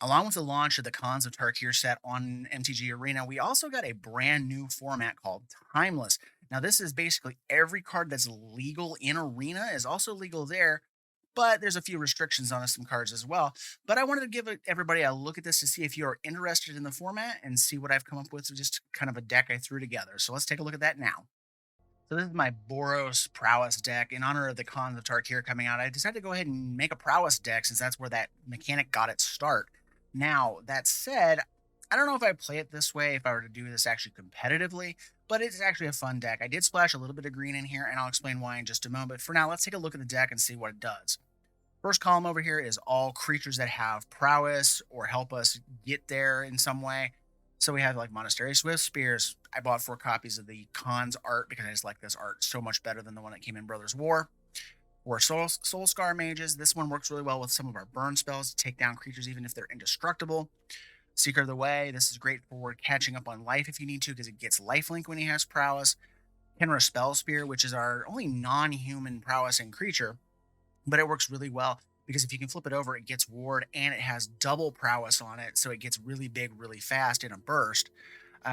Along with the launch of the Khans of Tarkir set on MTG Arena, we also got a brand new format called Timeless. Now, this is basically every card that's legal in Arena is also legal there, but there's a few restrictions on some cards as well. But I wanted to give everybody a look at this to see if you're interested in the format and see what I've come up with. Just kind of a deck I threw together. So let's take a look at that now. So this is my Boros Prowess deck. In honor of the Khans of Tarkir coming out, I decided to go ahead and make a Prowess deck since that's where that mechanic got its start. Now, that said, I don't know if I'd play it this way if I were to do this actually competitively, but it's actually a fun deck. I did splash a little bit of green in here, and I'll explain why in just a moment. But for now, let's take a look at the deck and see what it does. First column over here is all creatures that have prowess or help us get there in some way. So we have like Monastery Swift Spears. I bought 4 copies of the Khans art because I just like this art so much better than the one that came in Brothers War. Or Soul Scar Mages. This one works really well with some of our burn spells to take down creatures even if they're indestructible. Seeker of the Way. This is great for catching up on life if you need to because it gets lifelink when he has prowess. Kenra Spell Spear, which is our only non-human prowessing creature, but it works really well because if you can flip it over, it gets ward and it has double prowess on it, so it gets really big really fast in a burst.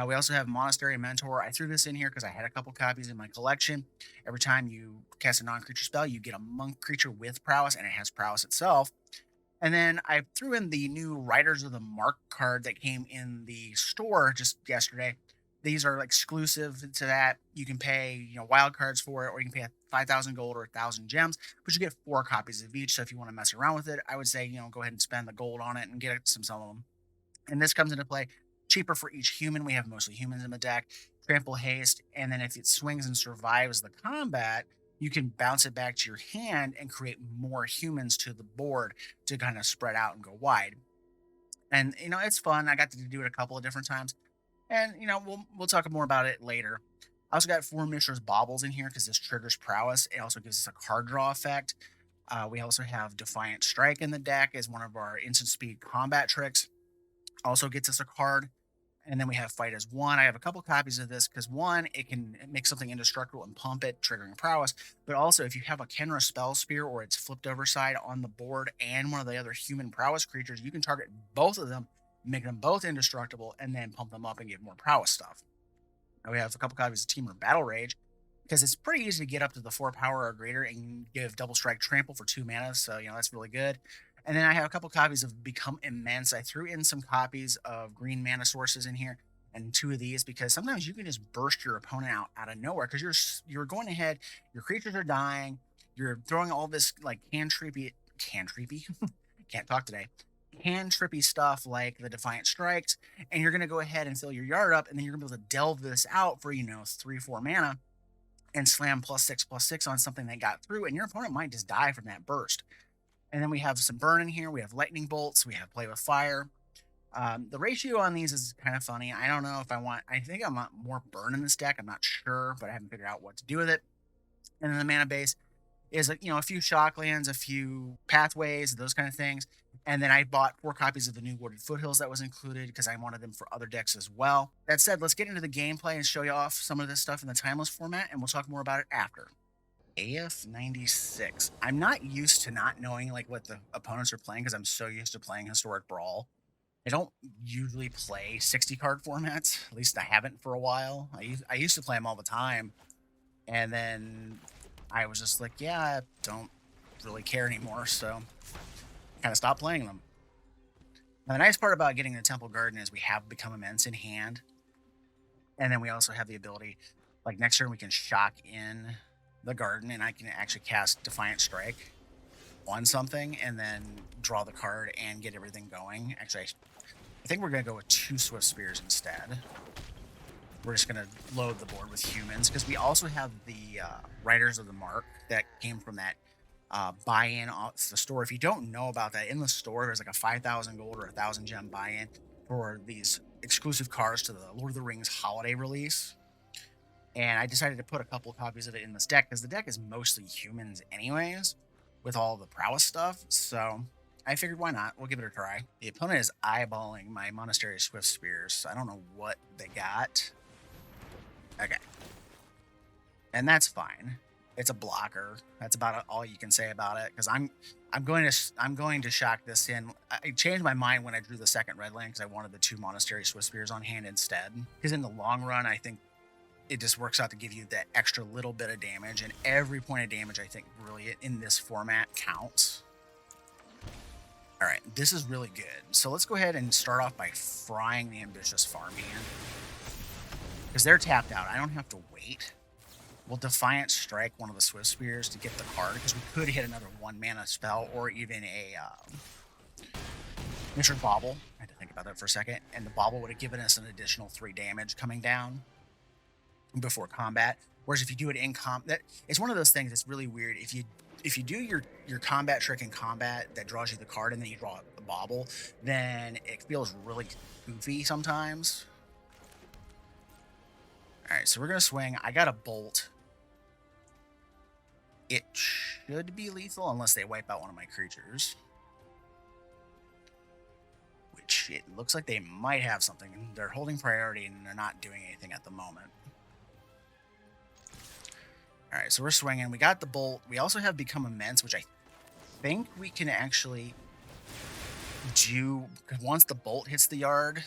We also have Monastery Mentor. I threw this in here because I had a couple copies in my collection. Every time you cast a non-creature spell, you get a monk creature with prowess, and it has prowess itself. And then I threw in the new Riders of the Mark card that came in the store just yesterday. These are exclusive to that. You can pay, wild cards for it, or you can pay 5,000 gold or 1,000 gems, but you get 4 copies of each. So if you want to mess around with it, I would say, go ahead and spend the gold on it and get some of them. And this comes into play cheaper for each human. We have mostly humans in the deck. Trample Haste, and then if it swings and survives the combat, you can bounce it back to your hand and create more humans to the board to kind of spread out and go wide. And it's fun. I got to do it a couple of different times, and we'll talk more about it later. I also got 4 Mishra's Baubles in here because this triggers prowess. It also gives us a card draw effect. We also have Defiant Strike in the deck as one of our instant speed combat tricks. Also gets us a card. And then we have Fight as One. I have a couple copies of this because one, it can make something indestructible and pump it, triggering prowess. But also, if you have a Kenra Spell Spear or it's flipped over side on the board and one of the other human prowess creatures, you can target both of them, make them both indestructible, and then pump them up and get more prowess stuff. Now we have a couple copies of Temur Battle Rage because it's pretty easy to get up to the 4 power or greater and give Double Strike Trample for 2 mana. So, that's really good. And then I have a couple copies of Become Immense. I threw in some copies of green mana sources in here and 2 of these because sometimes you can just burst your opponent out of nowhere because you're going ahead, your creatures are dying, you're throwing all this like cantrippy, can't talk today, cantrippy stuff like the Defiant Strikes, and you're going to go ahead and fill your yard up, and then you're going to be able to delve this out for 3-4 mana and slam +6/+6 on something that got through, and your opponent might just die from that burst. And then we have some burn in here. We have lightning bolts. We have play with fire. The ratio on these is kind of funny. I don't know if I think I want more burn in this deck. I'm not sure, but I haven't figured out what to do with it. And then the mana base is, a few shocklands, a few pathways, those kind of things. And then I bought 4 copies of the new Wooded Foothills that was included because I wanted them for other decks as well. That said, let's get into the gameplay and show you off some of this stuff in the Timeless format, and we'll talk more about it after. AF96. I'm not used to not knowing what the opponents are playing because I'm so used to playing Historic Brawl. I don't usually play 60 card formats. At least I haven't for a while. I used to play them all the time, and then I was just like, yeah, I don't really care anymore, so kind of stopped playing them. Now, the nice part about getting the Temple Garden is we have Become Immense in hand, and then we also have the ability, like next turn we can shock in the garden, and I can actually cast Defiant Strike on something and then draw the card and get everything going. Actually, I think we're going to go with 2 Swift Spears instead. We're just going to load the board with humans because we also have the Riders of the Mark that came from that buy-in off the store. If you don't know about that, in the store, there's like a 5,000 gold or 1,000 gem buy-in for these exclusive cards to the Lord of the Rings holiday release. And I decided to put a couple of copies of it in this deck because the deck is mostly humans anyways with all the prowess stuff. So I figured why not? We'll give it a try. The opponent is eyeballing my Monastery Swift Spears. I don't know what they got. Okay. And that's fine. It's a blocker. That's about all you can say about it. Because I'm going to shock this in. I changed my mind when I drew the second red land because I wanted the 2 Monastery Swift Spears on hand instead. Because in the long run, I think it just works out to give you that extra little bit of damage, and every point of damage I think really in this format counts. All right, this is really good. So let's go ahead and start off by frying the Ambitious Farmhand because they're tapped out. I don't have to wait. We'll Defiant Strike one of the Swift Spears to get the card because we could hit another 1 mana spell or even a Miniature Bauble. I had to think about that for a second, and the Bauble would have given us an additional 3 damage coming down before combat. Whereas if you do it in combat, it's one of those things that's really weird. If you do your combat trick in combat that draws you the card and then you draw the Bauble, then it feels really goofy sometimes. All right, so we're gonna swing. I got a Bolt. It should be lethal unless they wipe out one of my creatures. Which it looks like they might have something. They're holding priority and they're not doing anything at the moment. All right, so we're swinging. We got the Bolt. We also have Become Immense, which I think we can actually do once the Bolt hits the yard.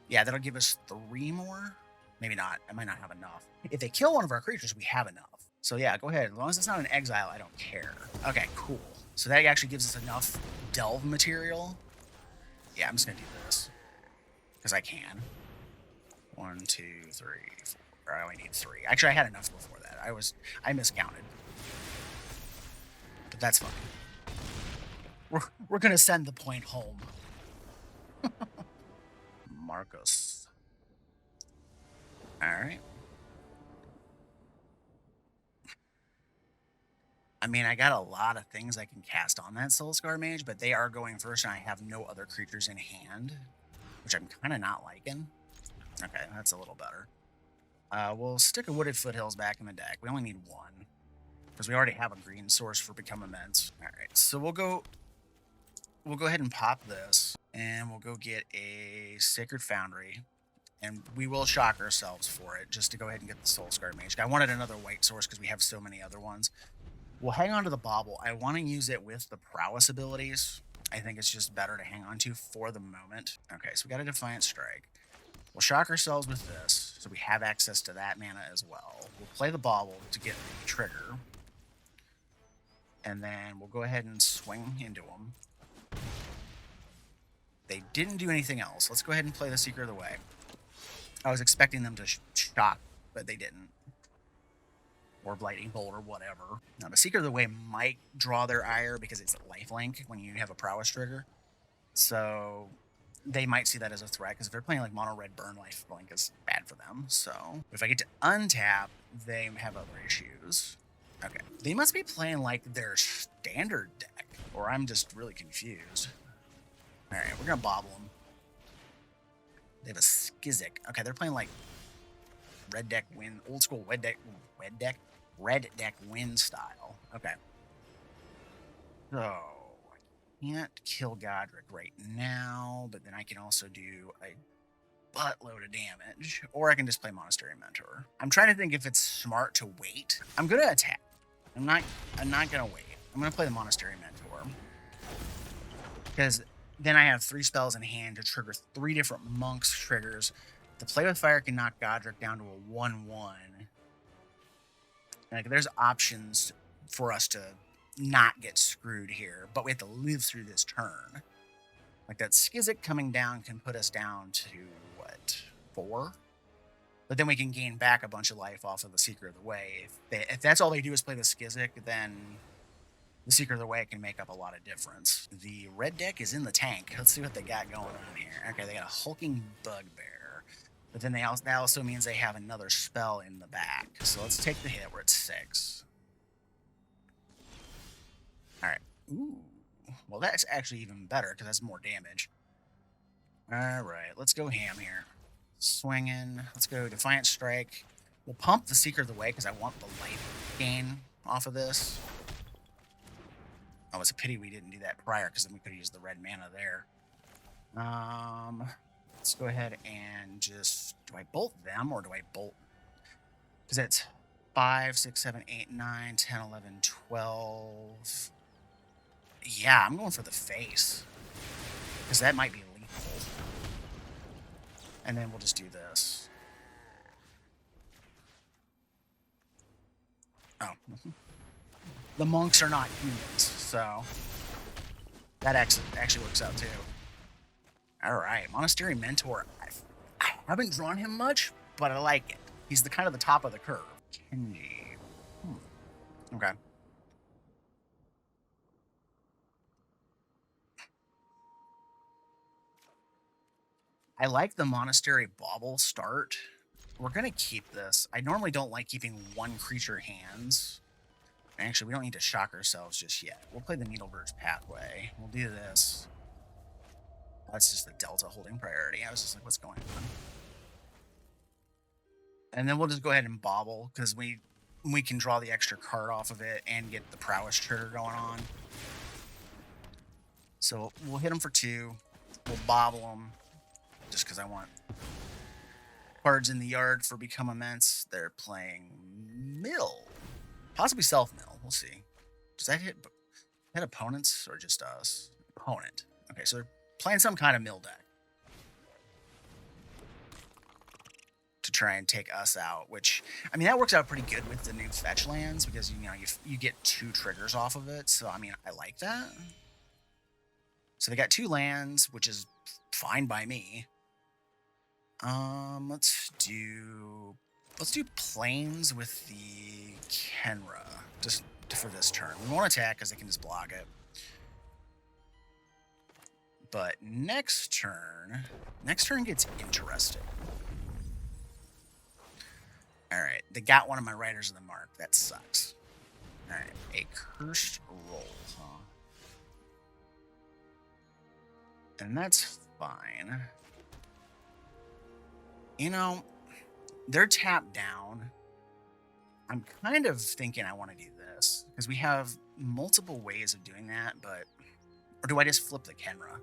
Yeah, that'll give us 3 more. Maybe not. I might not have enough. If they kill one of our creatures, we have enough. So yeah, go ahead. As long as it's not an exile, I don't care. Okay, cool. So that actually gives us enough delve material. Yeah, I'm just going to do this because I can. 1, 2, 3, 4. I only need 3. Actually, I had enough before that. I miscounted. But that's fine. We're going to send the point home. Marcos. All right. I mean, I got a lot of things I can cast on that Soulscar Mage, but they are going first, and I have no other creatures in hand, which I'm kind of not liking. Okay, that's a little better. We'll stick a Wooded Foothills back in the deck. We only need 1, because we already have a green source for Become Immense. All right, so we'll go ahead and pop this, and we'll go get a Sacred Foundry, and we will shock ourselves for it, just to go ahead and get the Soulscar Mage. I wanted another white source because we have so many other ones. We'll hang on to the Bauble. I want to use it with the Prowess abilities. I think it's just better to hang on to for the moment. Okay, so we got a Defiant Strike. We'll shock ourselves with this, so we have access to that mana as well. We'll play the Bauble to get the trigger. And then we'll go ahead and swing into them. They didn't do anything else. Let's go ahead and play the Seeker of the Way. I was expecting them to shock, but they didn't. Or Blighting Bolt or whatever. Now, the Seeker of the Way might draw their ire because it's a lifelink when you have a Prowess trigger. So they might see that as a threat, because if they're playing like Mono Red Burn, lifelink is bad for them. So if I get to untap, they have other issues. Okay. They must be playing like their standard deck, or I'm just really confused. All right, we're going to bobble them. They have a Skizik. Okay, they're playing like red deck win, old school red deck win style. Okay. So I can't kill Godric right now, but then I can also do a buttload of damage, or I can just play Monastery Mentor. I'm trying to think if it's smart to wait. I'm gonna attack. I'm not gonna wait. I'm gonna play the Monastery Mentor because then I have 3 spells in hand to trigger 3 different monks triggers. The Play with Fire can knock Godric down to a 1/1. Like, there's options for us to not get screwed here, but we have to live through this turn. Like, that Skizik coming down can put us down to, what, 4? But then we can gain back a bunch of life off of the Seeker of the Way. If that's all they do is play the Skizik, then the Seeker of the Way can make up a lot of difference. The red deck is in the tank. Let's see what they got going on here. Okay, they got a Hulking Bugbear. But then that also means they have another spell in the back. So let's take the hit. We're at 6. All right. Ooh. Well, that's actually even better because that's more damage. All right. Let's go ham here. Swinging. Let's go Defiant Strike. We'll pump the Seeker of the Way because I want the life gain off of this. Oh, it's a pity we didn't do that prior because then we could have used the red mana there. Let's go ahead and just... Do I bolt them or do I bolt... Because it's 5, 6, 7, 8, 9, 10, 11, 12. Yeah, I'm going for the face. Because that might be lethal. And then we'll just do this. Oh. The monks are not humans, so that actually works out too. Alright, Monastery Mentor. I haven't drawn him much, but I like it. He's the kind of the top of the curve. Kenji. Okay. I like the Monastery Bauble start. We're going to keep this. I normally don't like keeping one creature hands. Actually, we don't need to shock ourselves just yet. We'll play the Needlebird's Pathway. We'll do this. That's just the Delta holding priority. I was just like, what's going on? And then we'll just go ahead and bobble, because we can draw the extra card off of it and get the Prowess trigger going on. So we'll hit them for 2. We'll bobble them, just because I want cards in the yard for Become Immense. They're playing Mill. Possibly Self-Mill. We'll see. Does that hit opponents or just us? Opponent. Okay, so they're playing some kind of mill deck to try and take us out, which, I mean, that works out pretty good with the new fetch lands because, you know, you get 2 triggers off of it. So, I mean, I like that. So they got 2 lands, which is fine by me. Let's do Plains with the Kenra, just for this turn. We won't attack because they can just block it. But next turn gets interesting. Alright, they got one of my Riders of the Mark. That sucks. Alright, a Cursed Roll, huh? And that's fine. You know, they're tapped down. I'm kind of thinking I want to do this, because we have multiple ways of doing that, but... Or do I just flip the Kenra?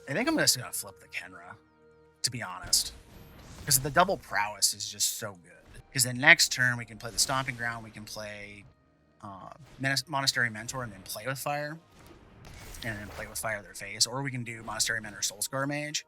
I think I'm just going to flip the Kenra, to be honest. Because the double Prowess is just so good. Because then next turn we can play the Stomping Ground, we can play Monastery Mentor and then play with Fire. And then play with Fire their face. Or we can do Monastery Mentor Soulscar Mage.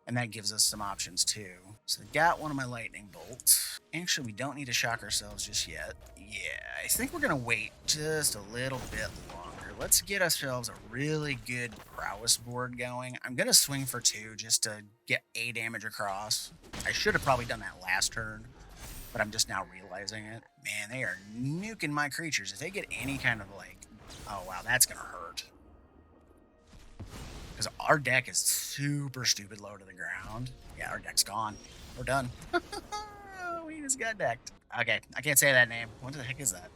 And that gives us some options too. So I got one of my Lightning Bolts. Actually, we don't need to shock ourselves just yet. Yeah, I think we're going to wait just a little bit longer. Let's get ourselves a really good Prowess board going. I'm going to swing for 2 just to get a damage across. I should have probably done that last turn, but I'm just now realizing it. Man, they are nuking my creatures. If they get any kind of like... Oh, wow, that's going to hurt. Because our deck is super stupid low to the ground. Yeah, our deck's gone. We're done. We just got decked. Okay, I can't say that name. What the heck is that?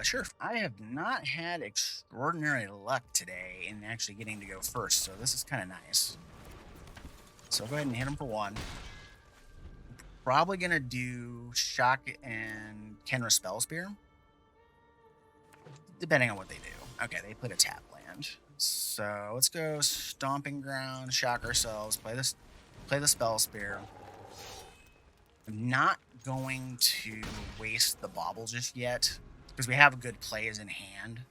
Sure. I have not had extraordinary luck today in actually getting to go first, so this is kind of nice. So I'll go ahead and hit him for 1. Probably going to do Shock and Kenra Spell Spear, depending on what they do. Okay, they put a tap land. So let's go Stomping Ground, shock ourselves, play the Spell Spear. I'm not going to waste the Bauble just yet, because we have good plays in hand.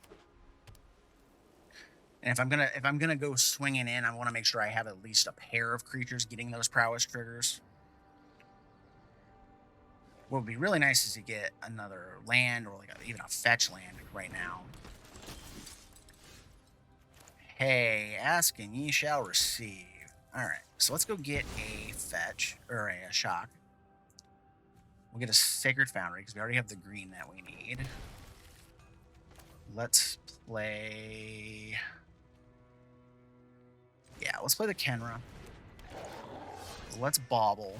And if I'm gonna go swinging in, I want to make sure I have at least a pair of creatures getting those Prowess triggers. What would be really nice is to get another land, or like even a fetch land right now. Hey, ask and ye shall receive. Alright, so let's go get a fetch, or a shock. We'll get a Sacred Foundry, because we already have the green that we need. Let's play... Yeah, let's play the Kenra. Let's Bauble.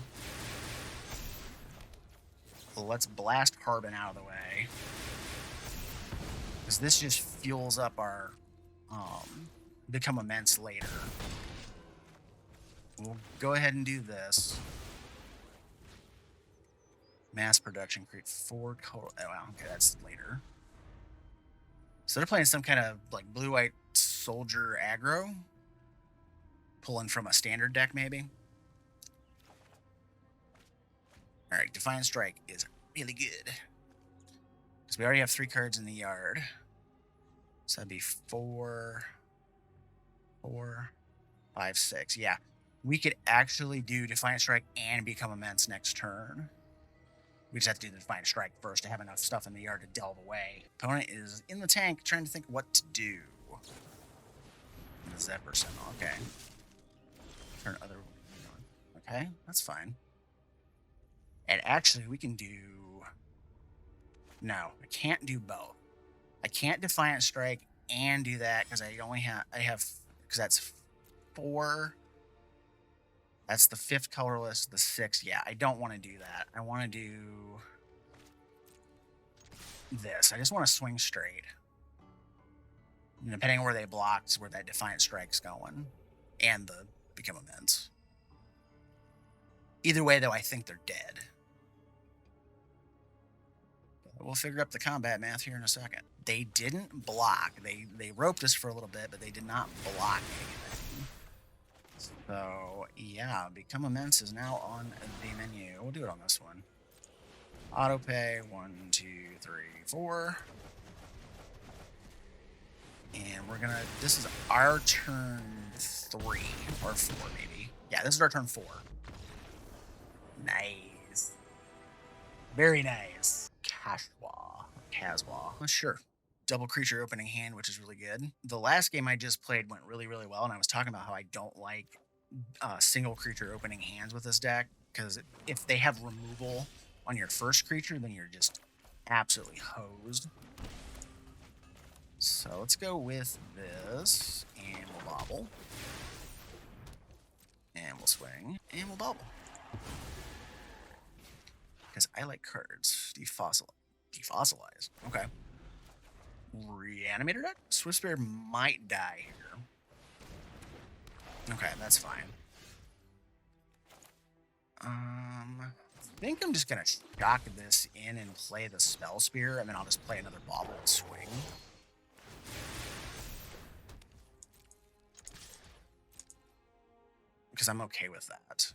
Let's blast Harbin out of the way. Because this just fuels up our Become Immense later. We'll go ahead and do this. Mass production, create 4 total. Oh, well, okay, that's later. So they're playing some kind of like blue-white soldier aggro. Pulling from a standard deck, maybe. All right, Defiant Strike is really good. Because we already have 3 cards in the yard. So that'd be 4, 4, 5, 6. Yeah. We could actually do Defiant Strike and become immense next turn. We just have to do the Defiant Strike first to have enough stuff in the yard to delve away. Opponent is in the tank trying to think what to do. Zepperson, okay. Turn other. Okay, that's fine. And actually, we can do. No, I can't do both. I can't Defiant Strike and do that because I have because that's 4. That's the 5th colorless, the 6th. Yeah, I don't want to do that. I want to do this. I just want to swing straight. And depending on where they block is where that Defiant Strike's going. And the Become Immense. Either way, though, I think they're dead. But we'll figure up the combat math here in a second. They didn't block. They roped us for a little bit, but they did not block anything. So, yeah, Become Immense is now on the menu. We'll do it on this one. Auto pay, 1, 2, 3, 4. And we're gonna, this is our turn 3, or 4 maybe. Yeah, this is our turn 4. Nice. Very nice. Kazwa. Sure. Double creature opening hand, which is really good. The last game I just played went really, really well, and I was talking about how I don't like single creature opening hands with this deck, because if they have removal on your first creature, then you're just absolutely hosed. So let's go with this, and we'll bobble. And we'll swing, and we'll bobble. Because I like cards. Defossilize. Okay. Reanimator deck? Swiftspear might die here. Okay, that's fine. I think I'm just gonna shock this in and play the Spell Spear, and then I'll just play another bobble and swing. Because I'm okay with that.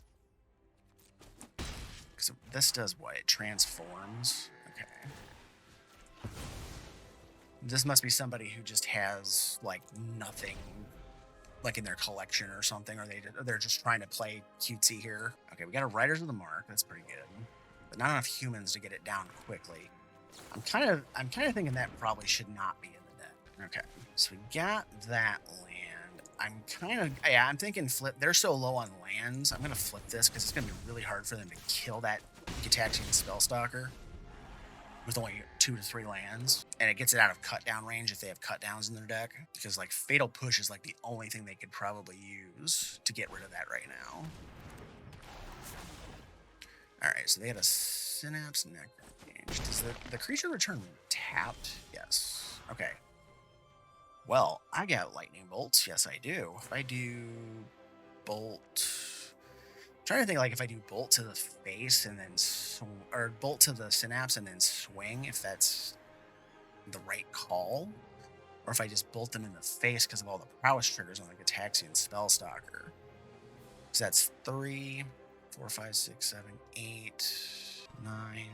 Because this does what? It transforms? Okay. This must be somebody who just has, like, nothing, like, in their collection or something, or they're just trying to play cutesy here. Okay, we got a Riders of the Mark. That's pretty good. But not enough humans to get it down quickly. I'm kind of thinking that probably should not be in the deck. Okay, so we got that land. I'm thinking flip. They're so low on lands. I'm gonna flip this because it's gonna be really hard for them to kill that Gitaxian Spellstalker with only 2 to 3 lands, and it gets it out of cut down range if they have cut downs in their deck. Because like Fatal Push is like the only thing they could probably use to get rid of that right now. All right, so they had a Synapse Necrophage. Does the creature return tapped? Yes. Okay. Well, I got Lightning Bolts. Yes, I do. If I do Bolt... I'm trying to think, like, if I do Bolt to the face and then... or Bolt to the Synapse and then swing, if that's the right call. Or if I just bolt them in the face because of all the prowess triggers on the Gitaxian Spellstalker. So that's 3, 4, 5, 6, 7, 8, 9,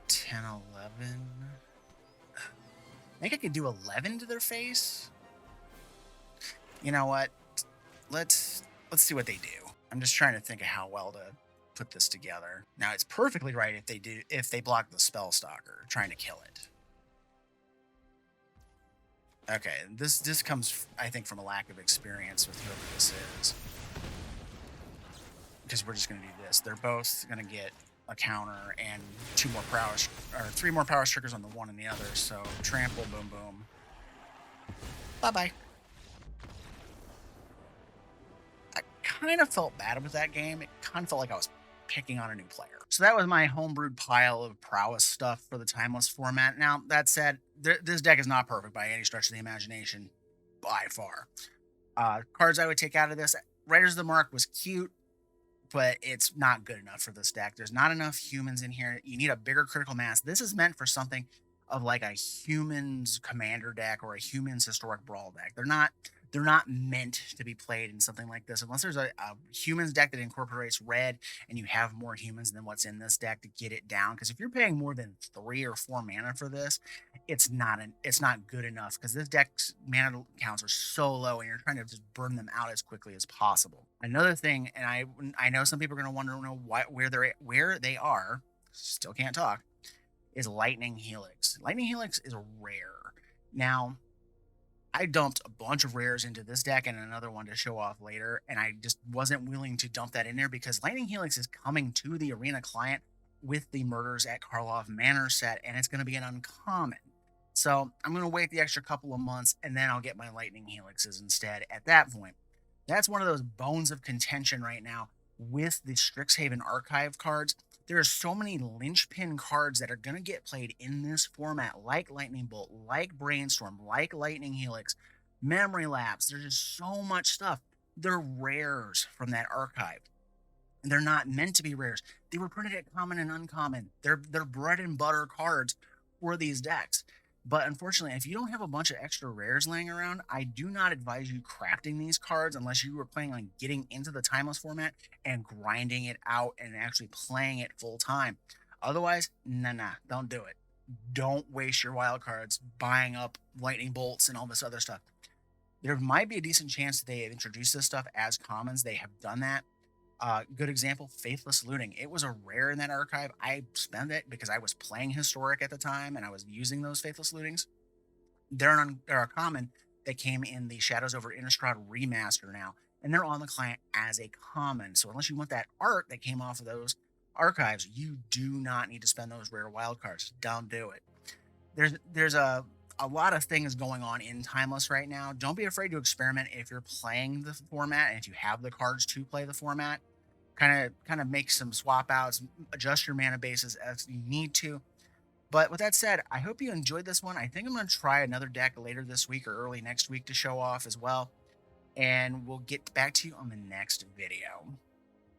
10, 11... I think I could do 11 to their face. You know what? Let's see what they do. I'm just trying to think of how well to put this together. Now it's perfectly right if they block the Spellstalker trying to kill it. Okay, this comes, I think, from a lack of experience with whoever this is. Because we're just gonna do this. They're both gonna get a counter and 2 more prowess, or 3 more prowess triggers on the one and the other. So trample, boom, boom. Bye-bye. I kind of felt bad with that game. It kind of felt like I was picking on a new player. So that was my homebrewed pile of prowess stuff for the Timeless format. Now, that said, this deck is not perfect by any stretch of the imagination, by far. Cards I would take out of this, Riders of the Mark was cute, but it's not good enough for this deck. There's not enough humans in here. You need a bigger critical mass. This is meant for something of like a humans commander deck or a humans historic brawl deck. They're not meant to be played in something like this unless there's a humans deck that incorporates red and you have more humans than what's in this deck to get it down. Because if you're paying more than 3 or 4 mana for this, it's not good enough because this deck's mana counts are so low and you're trying to just burn them out as quickly as possible. Another thing, and I know some people are going to want to know where they are. Still can't talk. Is Lightning Helix. Lightning Helix is rare. Now, I dumped a bunch of rares into this deck and another one to show off later, and I just wasn't willing to dump that in there because Lightning Helix is coming to the Arena client with the Murders at Karlov Manor set, and it's going to be an uncommon. So I'm going to wait the extra couple of months, and then I'll get my Lightning Helixes instead at that point. That's one of those bones of contention right now with the Strixhaven archive cards. There are so many linchpin cards that are going to get played in this format, like Lightning Bolt, like Brainstorm, like Lightning Helix, Memory Lapse. There's just so much stuff. They're rares from that archive. They're not meant to be rares. They were printed at common and uncommon. They're bread and butter cards for these decks. But unfortunately, if you don't have a bunch of extra rares laying around, I do not advise you crafting these cards unless you were planning on getting into the timeless format and grinding it out and actually playing it full time. Otherwise, nah, don't do it. Don't waste your wild cards buying up lightning bolts and all this other stuff. There might be a decent chance that they have introduced this stuff as commons. They have done that. Good example, Faithless Looting. It was a rare in that archive. I spent it because I was playing Historic at the time and I was using those Faithless Lootings. They're a common that came in the Shadows over Innistrad remaster now, and they're on the client as a common. So unless you want that art that came off of those archives, you do not need to spend those rare wildcards. Don't do it. There's a lot of things going on in Timeless right now. Don't be afraid to experiment if you're playing the format and if you have the cards to play the format. Kind of make some swap outs, adjust your mana bases as you need to. But with that said, I hope you enjoyed this one. I think I'm going to try another deck later this week or early next week to show off as well. And we'll get back to you on the next video.